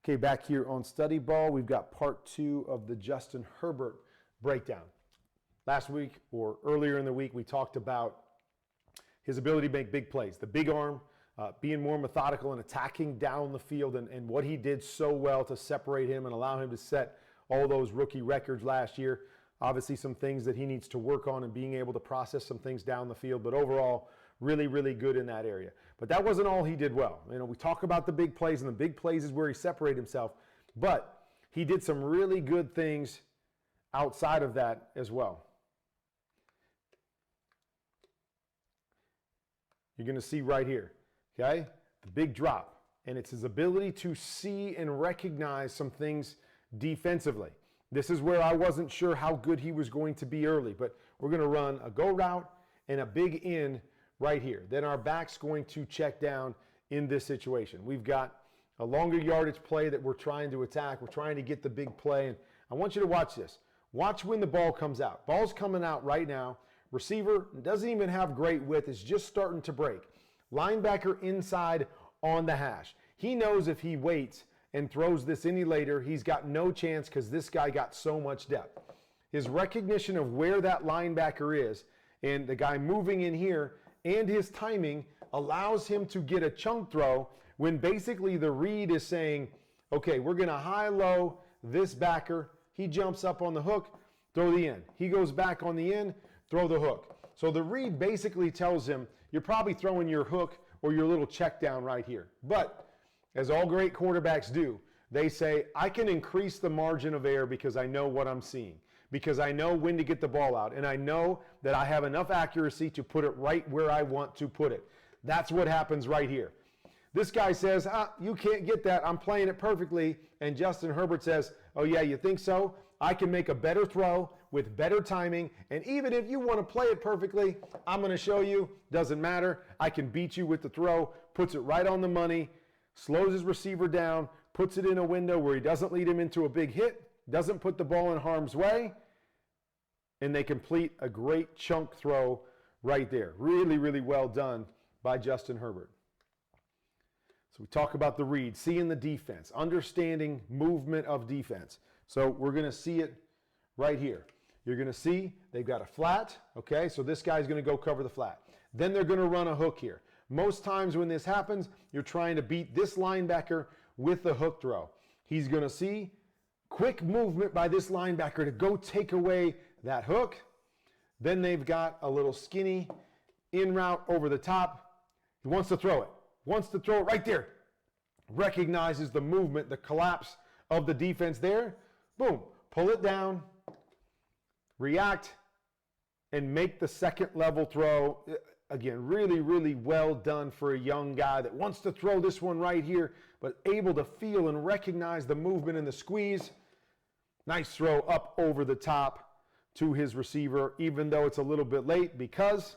Okay, back here on Study Ball, we've got part 2 of the Justin Herbert breakdown. Last week, or earlier in the week, we talked about his ability to make big plays, the big arm, being more methodical and attacking down the field, and what he did so well to separate him and allow him to set all those rookie records last year. Obviously, some things that he needs to work on and being able to process some things down the field, but overall, really, really good in that area. But that wasn't all he did well. You know, we talk about the big plays, and the big plays is where he separated himself, but he did some really good things outside of that as well. You're going to see right here, okay, the big drop, and it's his ability to see and recognize some things defensively. This is where I wasn't sure how good he was going to be early, but we're going to run a go route and a big in right here. Then our back's going to check down in this situation. We've got a longer yardage play that we're trying to attack. We're trying to get the big play, and I want you to watch this. Watch when the ball comes out. Ball's coming out right now. Receiver doesn't even have great width. It's just starting to break. Linebacker inside on the hash. He knows if he waits and throws this any later, he's got no chance because this guy got so much depth. His recognition of where that linebacker is and the guy moving in here and his timing allows him to get a chunk throw when basically the read is saying, okay, we're going to high-low this backer. He jumps up on the hook, throw the end. He goes back on the end, throw the hook. So the read basically tells him you're probably throwing your hook or your little check down right here. But as all great quarterbacks do, they say, I can increase the margin of error because I know what I'm seeing, because I know when to get the ball out, and I know that I have enough accuracy to put it right where I want to put it. That's what happens right here. This guy says, you can't get that. I'm playing it perfectly. And Justin Herbert says, oh yeah, you think so? I can make a better throw with better timing. And even if you want to play it perfectly, I'm going to show you. Doesn't matter. I can beat you with the throw. Puts it right on the money. Slows his receiver down. Puts it in a window where he doesn't lead him into a big hit. Doesn't put the ball in harm's way. And they complete a great chunk throw right there. Really, really well done by Justin Herbert. So we talk about the read, seeing the defense, understanding movement of defense. So we're going to see it right here. You're going to see they've got a flat, okay? So this guy's going to go cover the flat. Then they're going to run a hook here. Most times when this happens, you're trying to beat this linebacker with the hook throw. He's going to see quick movement by this linebacker to go take away that hook. Then they've got a little skinny in route over the top. He wants to throw it. Wants to throw it right there. Recognizes the movement, the collapse of the defense there. Boom. Pull it down. React. And make the second level throw. Again, really, really well done for a young guy that wants to throw this one right here, but able to feel and recognize the movement and the squeeze. Nice throw up over the top to his receiver, even though it's a little bit late because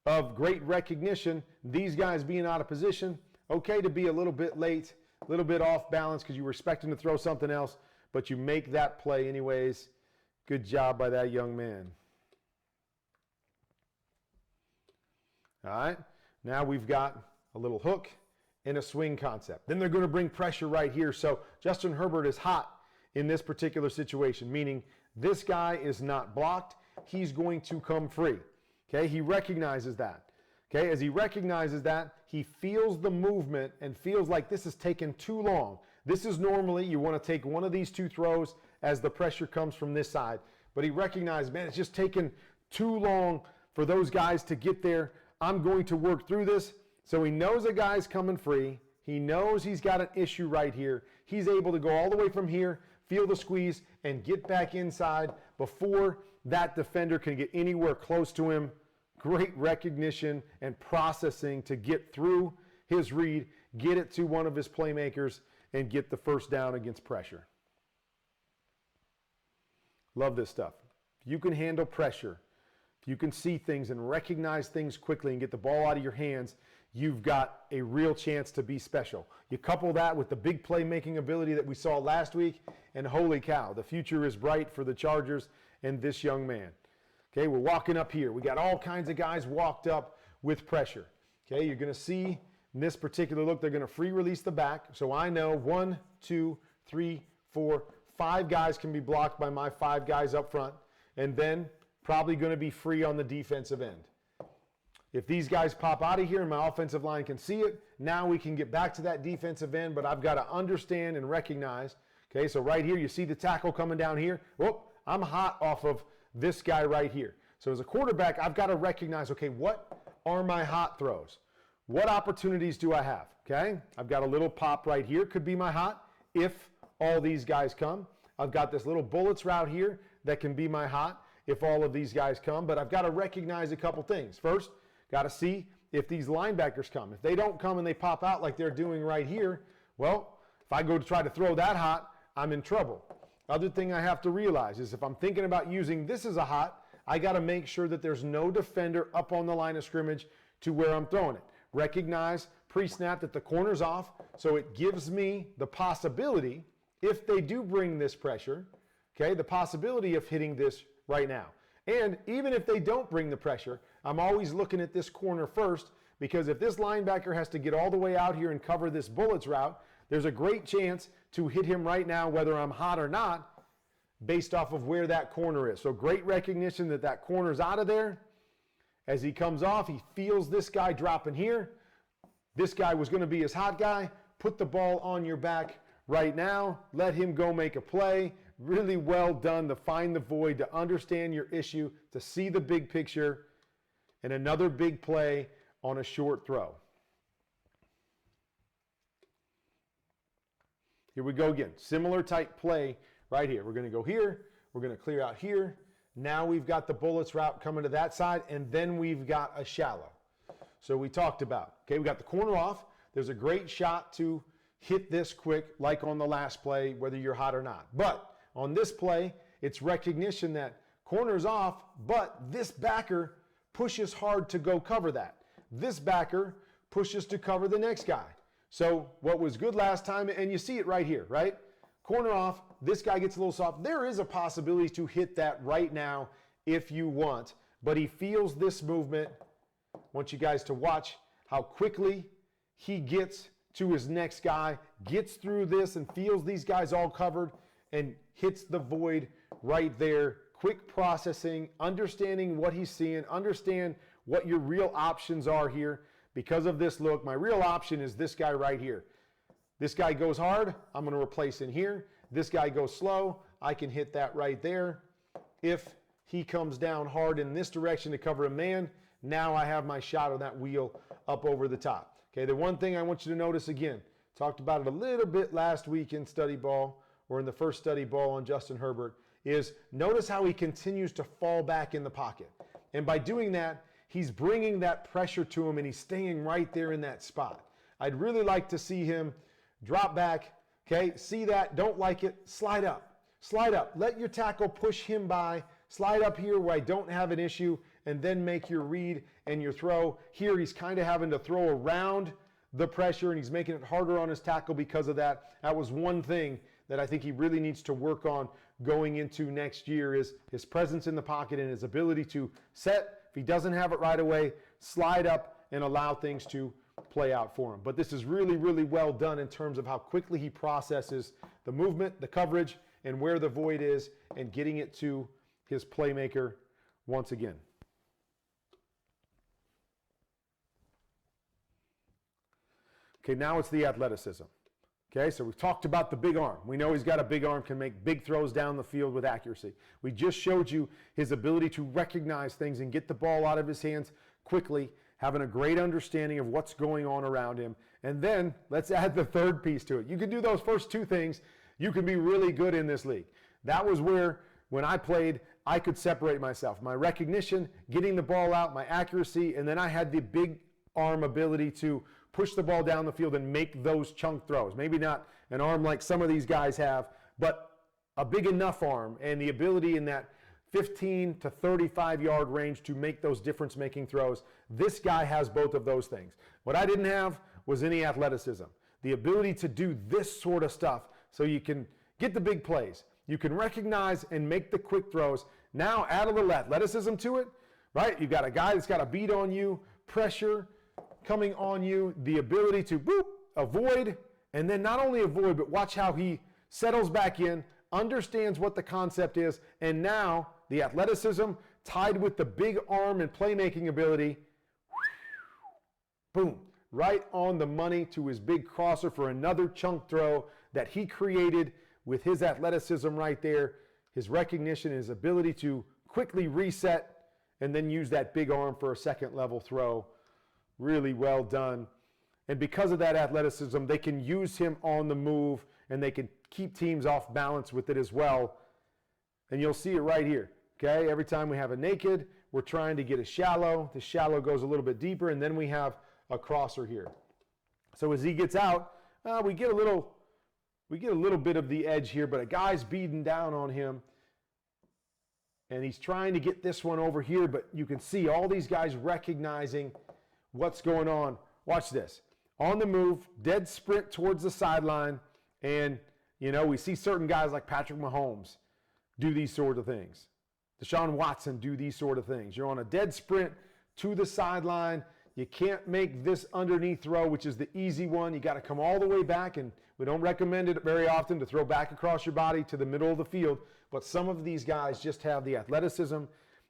of great recognition, these guys being out of position. Okay to be a little bit late, a little bit off balance because you were expecting to throw something else, but you make that play anyways. Good job by that young man. All right, now we've got a little hook and a swing concept. Then they're going to bring pressure right here. So Justin Herbert is hot in this particular situation, meaning this guy is not blocked. He's going to come free. Okay, he recognizes that. Okay, as he recognizes that, he feels the movement and feels like this is taking too long. This is normally, you want to take one of these two throws as the pressure comes from this side. But he recognized, man, it's just taking too long for those guys to get there. I'm going to work through this. So he knows a guy's coming free. He knows he's got an issue right here. He's able to go all the way from here, feel the squeeze, and get back inside before that defender can get anywhere close to him. Great recognition and processing to get through his read, get it to one of his playmakers, and get the first down against pressure. Love this stuff. If you can handle pressure, if you can see things and recognize things quickly and get the ball out of your hands, you've got a real chance to be special. You couple that with the big playmaking ability that we saw last week, and holy cow, the future is bright for the Chargers and this young man. Okay, we're walking up here. We got all kinds of guys walked up with pressure. Okay, you're going to see In this particular look, they're going to free release the back. So I know 1, 2, 3, 4, 5 guys can be blocked by my 5 guys up front. And then probably going to be free on the defensive end. If these guys pop out of here and my offensive line can see it, now we can get back to that defensive end, but I've got to understand and recognize. Okay, so right here, you see the tackle coming down here. Oh, I'm hot off of this guy right here. So as a quarterback, I've got to recognize, okay, what are my hot throws? What opportunities do I have? Okay, I've got a little pop right here. Could be my hot if all these guys come. I've got this little bullets route here that can be my hot if all of these guys come, but I've got to recognize a couple things. First, got to see if these linebackers come. If they don't come and they pop out like they're doing right here, well, if I go to try to throw that hot, I'm in trouble. Other thing I have to realize is if I'm thinking about using this as a hot, I got to make sure that there's no defender up on the line of scrimmage to where I'm throwing it. Recognize pre-snap that the corner's off, so it gives me the possibility, if they do bring this pressure, okay, the possibility of hitting this right now. And even if they don't bring the pressure, I'm always looking at this corner first, because if this linebacker has to get all the way out here and cover this bullets route, there's a great chance to hit him right now, whether I'm hot or not, based off of where that corner is. So great recognition that that corner's out of there. As he comes off, he feels this guy dropping here. This guy was going to be his hot guy. Put the ball on your back right now. Let him go make a play. Really well done to find the void, to understand your issue, to see the big picture, and another big play on a short throw. Here we go again. Similar type play right here. We're going to go here. We're going to clear out here. Now we've got the bullets route coming to that side, and then we've got a shallow. So we talked about, okay, we got the corner off. There's a great shot to hit this quick, like on the last play, whether you're hot or not. But on this play, it's recognition that corner's off, but this backer pushes hard to go cover that. This backer pushes to cover the next guy. So what was good last time, and you see it right here, right? Corner off, this guy gets a little soft. There is a possibility to hit that right now if you want, but he feels this movement. I want you guys to watch how quickly he gets to his next guy, gets through this and feels these guys all covered and hits the void right there. Quick processing, understanding what he's seeing, understand what your real options are here. Because of this look, my real option is this guy right here. This guy goes hard, I'm going to replace in here. This guy goes slow, I can hit that right there. If he comes down hard in this direction to cover a man, now I have my shot on that wheel up over the top. Okay, the one thing I want you to notice again, talked about it a little bit last week in study ball, or in the first study ball on Justin Herbert, is notice how he continues to fall back in the pocket. And by doing that, he's bringing that pressure to him and he's staying right there in that spot. I'd really like to see him drop back, okay, see that, don't like it, slide up, let your tackle push him by, slide up here where I don't have an issue, and then make your read and your throw. Here he's kind of having to throw around the pressure and he's making it harder on his tackle because of that. That was one thing that I think he really needs to work on going into next year, is his presence in the pocket and his ability to set. If he doesn't have it right away, slide up and allow things to play out for him. But this is really, really well done in terms of how quickly he processes the movement, the coverage, and where the void is, and getting it to his playmaker once again. Okay, now it's the athleticism. Okay, so we've talked about the big arm. We know he's got a big arm, can make big throws down the field with accuracy. We just showed you his ability to recognize things and get the ball out of his hands quickly, having a great understanding of what's going on around him. And then let's add the third piece to it. You can do those first two things, you can be really good in this league. That was where, when I played, I could separate myself. My recognition, getting the ball out, my accuracy, and then I had the big arm ability to push the ball down the field and make those chunk throws. Maybe not an arm like some of these guys have, but a big enough arm and the ability in that 15 to 35 yard range to make those difference-making throws. This guy has both of those things. What I didn't have was any athleticism. The ability to do this sort of stuff so you can get the big plays. You can recognize and make the quick throws. Now add a little athleticism to it, right? You've got a guy that's got a beat on you, pressure, coming on you, the ability to boop, avoid, and then not only avoid, but watch how he settles back in, understands what the concept is, and now the athleticism tied with the big arm and playmaking ability, boom, right on the money to his big crosser for another chunk throw that he created with his athleticism right there, his recognition, his ability to quickly reset and then use that big arm for a second level throw. Really well done. And because of that athleticism, they can use him on the move and they can keep teams off balance with it as well. And you'll see it right here. Okay, every time we have a naked, we're trying to get a shallow. The shallow goes a little bit deeper, and then we have a crosser here. So as he gets out, we get a little bit of the edge here, but a guy's beating down on him. And he's trying to get this one over here, but you can see all these guys recognizing what's going on. Watch this. On the move, dead sprint towards the sideline. And, you know, we see certain guys like Patrick Mahomes do these sort of things. Deshaun Watson do these sort of things. You're on a dead sprint to the sideline. You can't make this underneath throw, which is the easy one. You got to come all the way back, and we don't recommend it very often to throw back across your body to the middle of the field. But some of these guys just have the athleticism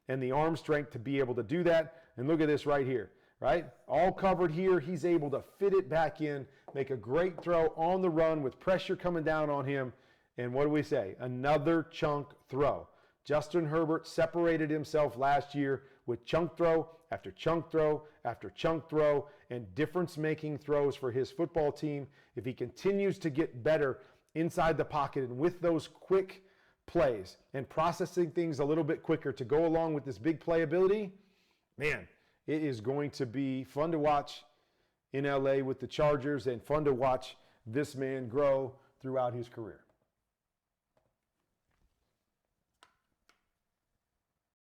and the arm strength to be able to do that. And look at this right here, right? All covered here. He's able to fit it back in, make a great throw on the run with pressure coming down on him. And what do we say? Another chunk throw. Justin Herbert separated himself last year with chunk throw after chunk throw after chunk throw and difference-making throws for his football team. If he continues to get better inside the pocket and with those quick plays and processing things a little bit quicker to go along with this big playability, man, it is going to be fun to watch in LA with the Chargers and fun to watch this man grow throughout his career.